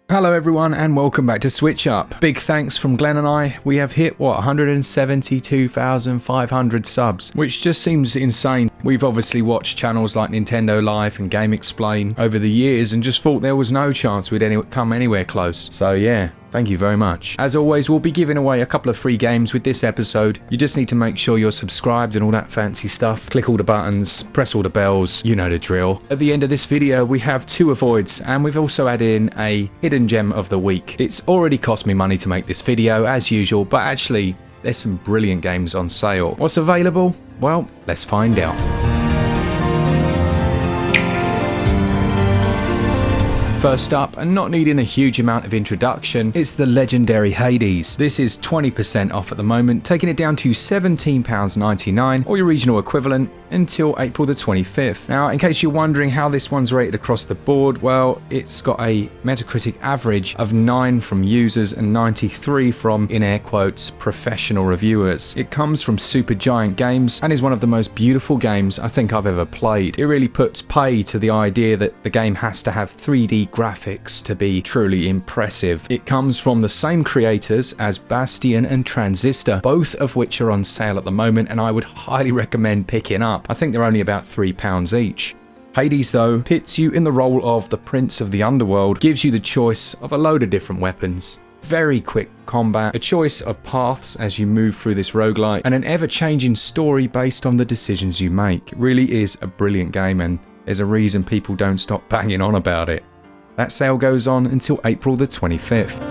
Hello everyone and welcome back to SwitchUp. Big thanks from Glen and I. We have hit, 172,500 subs, which just seems insane. We've obviously watched channels like Nintendo Life and Game Explain over the years and just thought there was no chance we'd come anywhere close. So yeah, thank you very much. As always, we'll be giving away a couple of free games with this episode. You just need to make sure you're subscribed and all that fancy stuff. Click all the buttons, press all the bells, you know the drill. At the end of this video, we have 2 avoids and we've also added in a hidden gem of the week. It's already cost me money to make this video as usual, but actually there's some brilliant games on sale. What's available? Well, let's find out. First up, and not needing a huge amount of introduction, it's the legendary Hades. This is 20% off at the moment, taking it down to £17.99 or your regional equivalent until April the 25th. Now, in case you're wondering how this one's rated across the board, well, it's got a Metacritic average of 9 from users and 93 from, in air quotes, professional reviewers. It comes from Supergiant Games and is one of the most beautiful games I think I've ever played. It really puts pay to the idea that the game has to have 3D graphics to be truly impressive. It comes from the same creators as Bastion and Transistor, both of which are on sale at the moment and I would highly recommend picking up. I think they're only about £3 each. Hades though pits you in the role of the Prince of the Underworld, gives you the choice of a load of different weapons, very quick combat, a choice of paths as you move through this roguelike, and an ever-changing story based on the decisions you make. It really is a brilliant game and there's a reason people don't stop banging on about it. That sale goes on until April the 25th.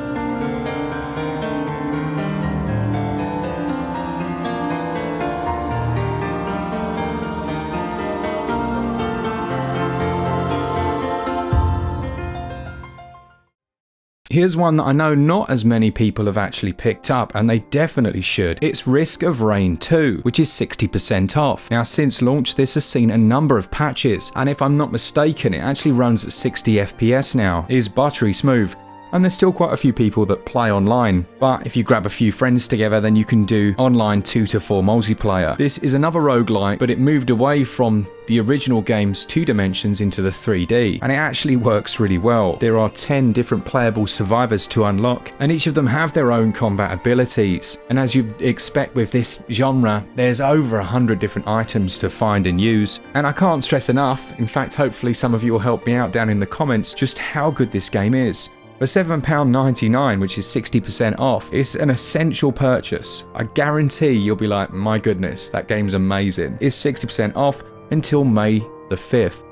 Here's one that I know not as many people have actually picked up, and they definitely should. It's Risk of Rain 2, which is 60% off. Now, since launch, this has seen a number of patches, and if I'm not mistaken, it actually runs at 60 FPS now. It is buttery smooth. And there's still quite a few people that play online, but if you grab a few friends together, then you can do online 2 to 4 multiplayer. This is another roguelike, but it moved away from the original game's 2 dimensions into the 3D, and it actually works really well. There are 10 different playable survivors to unlock, and each of them have their own combat abilities. And as you'd expect with this genre, there's over 100 different items to find and use. And I can't stress enough, in fact, hopefully some of you will help me out down in the comments, just how good this game is. For £7.99, which is 60% off, it's an essential purchase. I guarantee you'll be like, my goodness, that game's amazing. It's 60% off until May the 5th.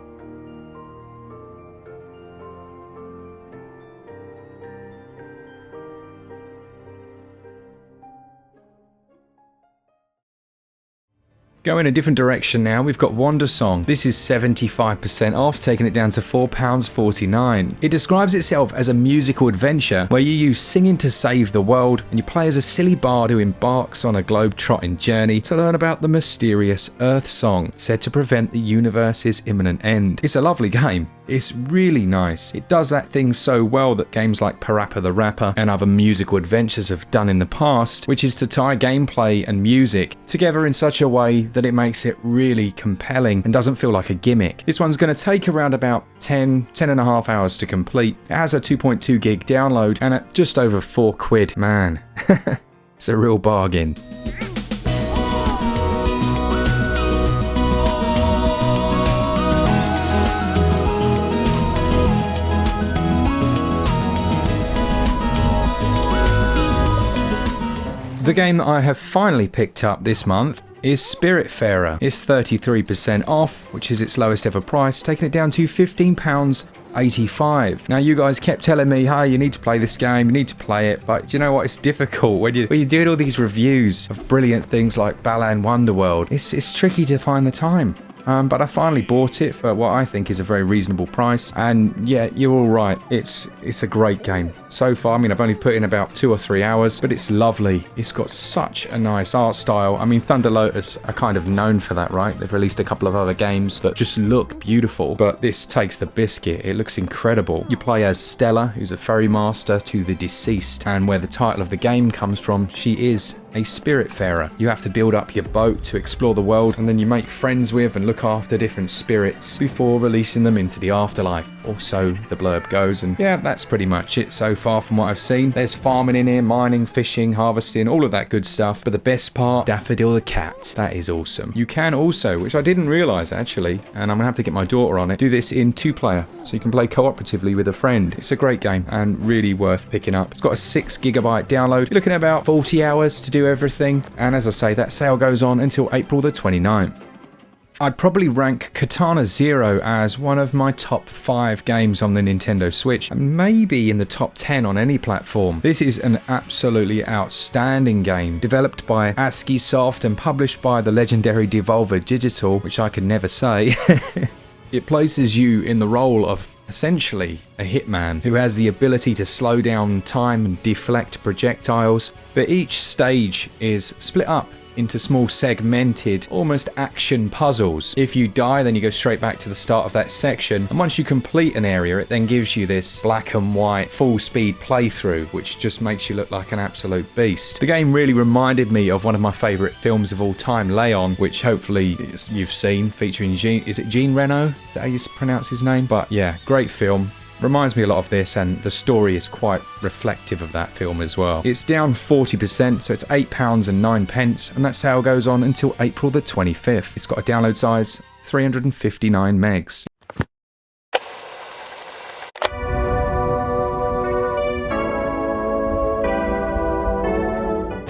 Going a different direction now, we've got Wondersong. This is 75% off, taking it down to £4.49. It describes itself as a musical adventure where you use singing to save the world, and you play as a silly bard who embarks on a globe-trotting journey to learn about the mysterious Earth Song, said to prevent the universe's imminent end. It's a lovely game. It's really nice. It does that thing so well that games like Parappa the Rapper and other musical adventures have done in the past, which is to tie gameplay and music together in such a way that it makes it really compelling and doesn't feel like a gimmick. This one's going to take around about 10 and a half hours to complete. It has a 2.2 gig download and at just over £4. Man, it's a real bargain. The game that I have finally picked up this month is Spiritfarer. It's 33% off, which is its lowest ever price, taking it down to £15.85. Now, you guys kept telling me, hey, you need to play this game, you need to play it, but do you know what? It's difficult when you're doing all these reviews of brilliant things like Balan Wonderworld. It's tricky to find the time. But I finally bought it for what I think is a very reasonable price, and yeah, you're all right. It's a great game. So far, I mean, I've only put in about 2 or 3 hours, but it's lovely. It's got such a nice art style. I mean, Thunder Lotus are kind of known for that, right? They've released a couple of other games that just look beautiful, but this takes the biscuit. It looks incredible. You play as Stella, who's a ferry master to the deceased, and where the title of the game comes from, she is a Spiritfarer. You have to build up your boat to explore the world, and then you make friends with and look after different spirits before releasing them into the afterlife. Or so the blurb goes, and yeah, that's pretty much it so far from what I've seen. There's farming in here, mining, fishing, harvesting, all of that good stuff. But the best part, Daffodil the cat. That is awesome. You can also, which I didn't realise actually, and I'm gonna have to get my daughter on it, do this in 2-player. So you can play cooperatively with a friend. It's a great game and really worth picking up. It's got a 6 GB download. You're looking at about 40 hours to do everything. And as I say, that sale goes on until April the 29th. I'd probably rank Katana ZERO as one of my top 5 games on the Nintendo Switch, and maybe in the top 10 on any platform. This is an absolutely outstanding game, developed by ASCII Soft and published by the legendary Devolver Digital, which I can never say. It places you in the role of essentially a hitman who has the ability to slow down time and deflect projectiles, but each stage is split up into small segmented, almost action puzzles. If you die, then you go straight back to the start of that section, and once you complete an area, it then gives you this black and white full speed playthrough, which just makes you look like an absolute beast. The game really reminded me of one of my favourite films of all time, Leon, which hopefully you've seen, featuring is it Jean Reno? Is that how you pronounce his name? But yeah, great film. Reminds me a lot of this, and the story is quite reflective of that film as well. It's down 40%, so it's £8.09, and that sale goes on until April the 25th. It's got a download size 359 megs.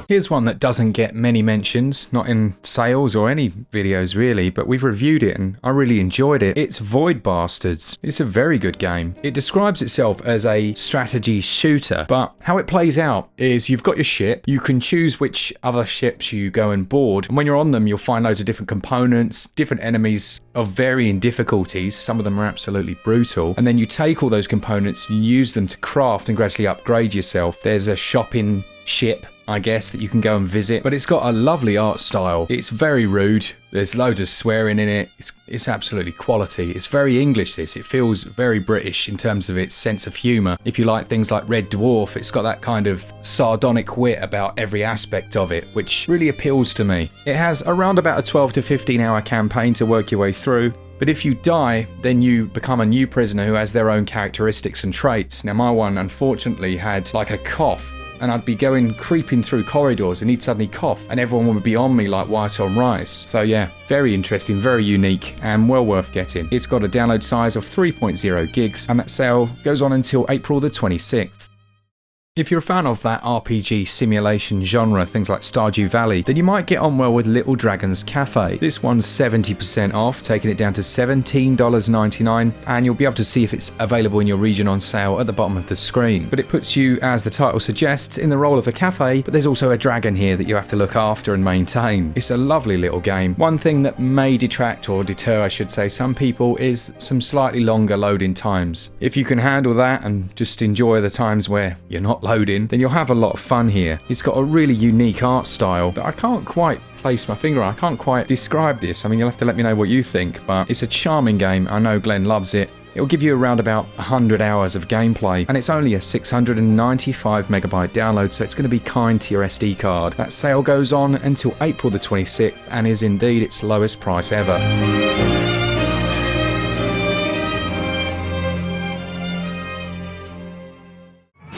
Here's one that doesn't get many mentions, not in sales or any videos really, but we've reviewed it and I really enjoyed it. It's Void Bastards. It's a very good game. It describes itself as a strategy shooter, but how it plays out is you've got your ship, you can choose which other ships you go and board, and when you're on them you'll find loads of different components, different enemies of varying difficulties. Some of them are absolutely brutal, and then you take all those components and use them to craft and gradually upgrade yourself. There's a shopping ship, I guess, that you can go and visit, but it's got a lovely art style. It's very rude. There's loads of swearing in it. It's absolutely quality. It's very English, this. It feels very British in terms of its sense of humour. If you like things like Red Dwarf, it's got that kind of sardonic wit about every aspect of it, which really appeals to me. It has around about a 12 to 15 hour campaign to work your way through. But if you die, then you become a new prisoner who has their own characteristics and traits. Now my one unfortunately had like a cough, and I'd be creeping through corridors and he'd suddenly cough and everyone would be on me like white on rice. So yeah, very interesting, very unique, and well worth getting. It's got a download size of 3.0 gigs, and that sale goes on until April the 26th. If you're a fan of that RPG simulation genre, things like Stardew Valley, then you might get on well with Little Dragon's Cafe. This one's 70% off, taking it down to $17.99, and you'll be able to see if it's available in your region on sale at the bottom of the screen. But it puts you, as the title suggests, in the role of a cafe, but there's also a dragon here that you have to look after and maintain. It's a lovely little game. One thing that may detract, or deter I should say, some people is some slightly longer loading times. If you can handle that and just enjoy the times where you're not loading, then you'll have a lot of fun here. It's got a really unique art style that I can't quite place my finger on. I can't quite describe this. I mean, you'll have to let me know what you think, but it's a charming game. I know Glen loves it. It'll give you around about 100 hours of gameplay, and it's only a 695 megabyte download, so it's going to be kind to your SD card. That sale goes on until April the 26th and is indeed its lowest price ever.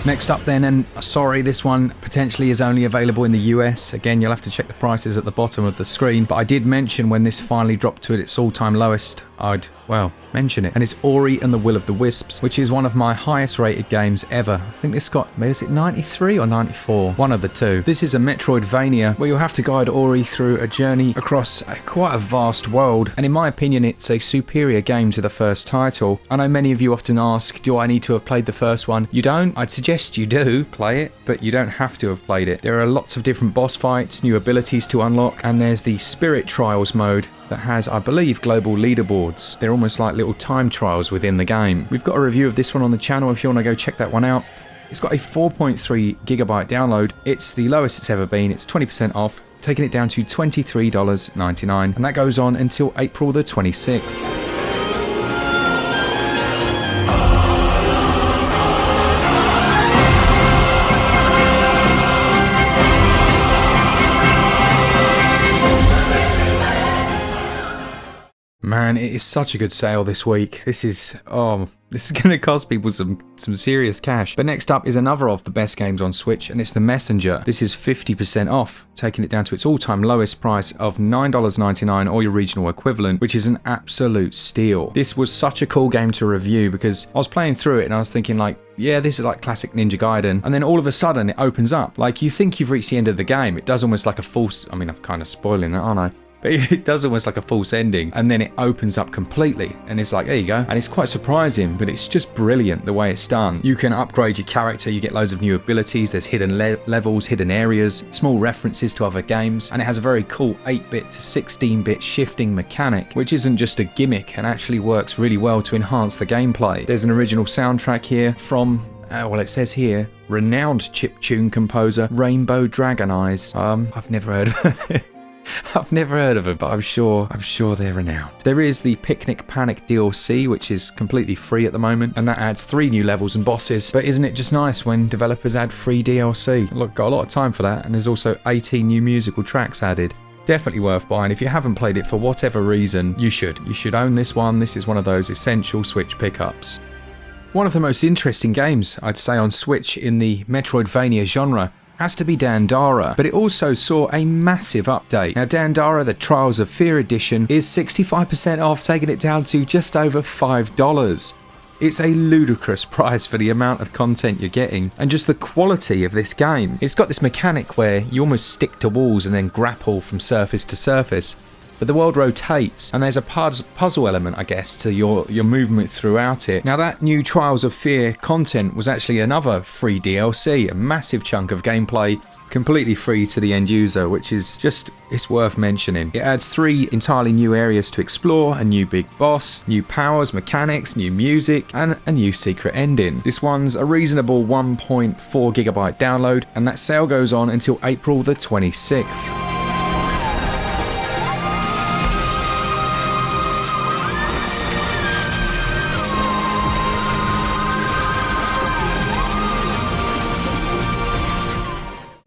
Next up then, and sorry, this one potentially is only available in the US. Again, you'll have to check the prices at the bottom of the screen, but I did mention when this finally dropped to its all-time lowest, I'd, well, mention it. And it's Ori and the Will of the Wisps, which is one of my highest rated games ever. I think this got, maybe is it 93 or 94? One of the two. This is a Metroidvania where you'll have to guide Ori through a journey across quite a vast world, and in my opinion it's a superior game to the first title. I know many of you often ask, do I need to have played the first one? You don't. I'd suggest you do play it, but you don't have to have played it. There are lots of different boss fights, new abilities to unlock, and there's the Spirit Trials mode that has, I believe, global leaderboards. They're almost like little time trials within the game. We've got a review of this one on the channel if you want to go check that one out. It's got a 4.3 gigabyte download. It's the lowest it's ever been. It's 20% off, taking it down to $23.99, and that goes on until April the 26th. man, it is such a good sale this week. This is going to cost people some serious cash. But next up is another of the best games on Switch, and it's The Messenger. This is 50% off, taking it down to its all-time lowest price of $9.99 or your regional equivalent, which is an absolute steal. This was such a cool game to review because I was playing through it and I was thinking like, yeah, this is like classic Ninja Gaiden. And then all of a sudden it opens up. Like you think you've reached the end of the game. It does almost like a false, I mean, I'm kind of spoiling that, aren't I? But it does almost like a false ending, and then it opens up completely and it's like, there you go. And it's quite surprising, but it's just brilliant the way it's done. You can upgrade your character, you get loads of new abilities, there's hidden levels, hidden areas, small references to other games, and it has a very cool 8-bit to 16-bit shifting mechanic, which isn't just a gimmick and actually works really well to enhance the gameplay. There's an original soundtrack here from well, it says here, renowned chiptune composer Rainbow Dragon Eyes. I've never heard of it. I've never heard of it, but I'm sure they're renowned. There is the Picnic Panic DLC, which is completely free at the moment, and that adds 3 new levels and bosses. But isn't it just nice when developers add free DLC? Look, got a lot of time for that, and there's also 18 new musical tracks added. Definitely worth buying. If you haven't played it for whatever reason, you should. You should own this one. This is one of those essential Switch pickups. One of the most interesting games, I'd say, on Switch in the Metroidvania genre has to be Dandara, but it also saw a massive update. Now Dandara, the Trials of Fear edition, is 65% off, taking it down to just over $5. It's a ludicrous price for the amount of content you're getting and just the quality of this game. It's got this mechanic where you almost stick to walls and then grapple from surface to surface. But the world rotates, and there's a puzzle element, I guess, to your movement throughout it. Now that new Trials of Fear content was actually another free DLC, a massive chunk of gameplay, completely free to the end user, which is just, it's worth mentioning. It adds 3 entirely new areas to explore, a new big boss, new powers, mechanics, new music, and a new secret ending. This one's a reasonable 1.4 gigabyte download, and that sale goes on until April the 26th.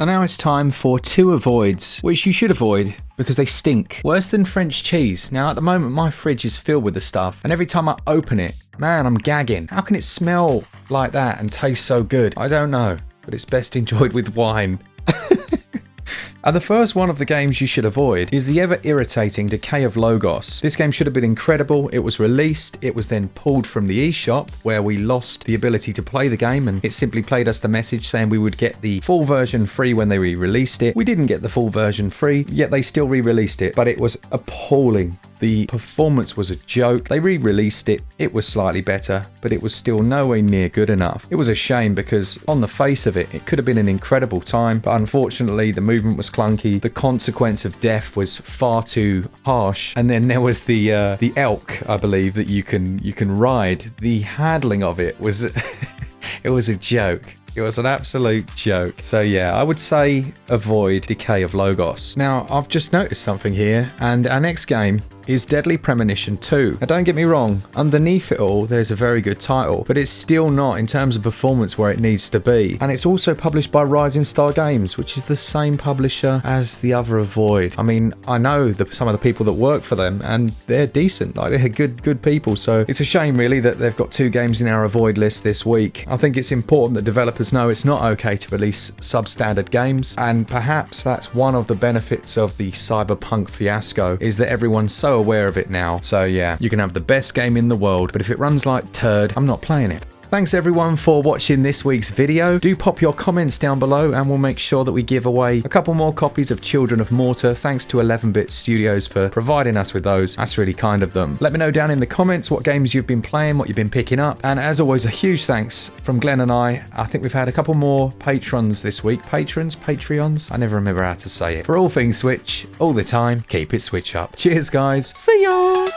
And now it's time for 2 avoids, which you should avoid because they stink. Worse than French cheese. Now at the moment my fridge is filled with the stuff, and every time I open it, man, I'm gagging. How can it smell like that and taste so good? I don't know, but it's best enjoyed with wine. And the first one of the games you should avoid is the ever irritating Decay of Logos. This game should have been incredible. It was released, it was then pulled from the eShop where we lost the ability to play the game, and it simply played us the message saying we would get the full version free when they re-released it. We didn't get the full version free, yet they still re-released it, but it was appalling. The performance was a joke. They re-released it, it was slightly better, but it was still nowhere near good enough. It was a shame because on the face of it, it could have been an incredible time, but unfortunately the movement was clunky, the consequence of death was far too harsh, and then there was the elk, I believe, that you can ride. The handling of it was it was a joke. It was an absolute joke. So yeah, I would say avoid Decay of Logos. Now, I've just noticed something here, and our next game is Deadly Premonition 2. Now don't get me wrong, underneath it all there's a very good title, but it's still not in terms of performance where it needs to be. And it's also published by Rising Star Games, which is the same publisher as the other Avoid. I mean, I know some of the people that work for them, and they're decent, like they're good people, so it's a shame really that they've got 2 games in our Avoid list this week. I think it's important that developers know it's not okay to release substandard games, and perhaps that's one of the benefits of the Cyberpunk fiasco, is that everyone's so aware of it now. So yeah, you can have the best game in the world, but if it runs like turd, I'm not playing it. Thanks everyone for watching this week's video. Do pop your comments down below and we'll make sure that we give away a couple more copies of Children of Mortar. Thanks to 11-Bit Studios for providing us with those. That's really kind of them. Let me know down in the comments what games you've been playing, what you've been picking up. And as always, a huge thanks from Glen and I. I think we've had a couple more patrons this week. Patreons? I never remember how to say it. For all things Switch, all the time, keep it Switch up. Cheers guys. See ya!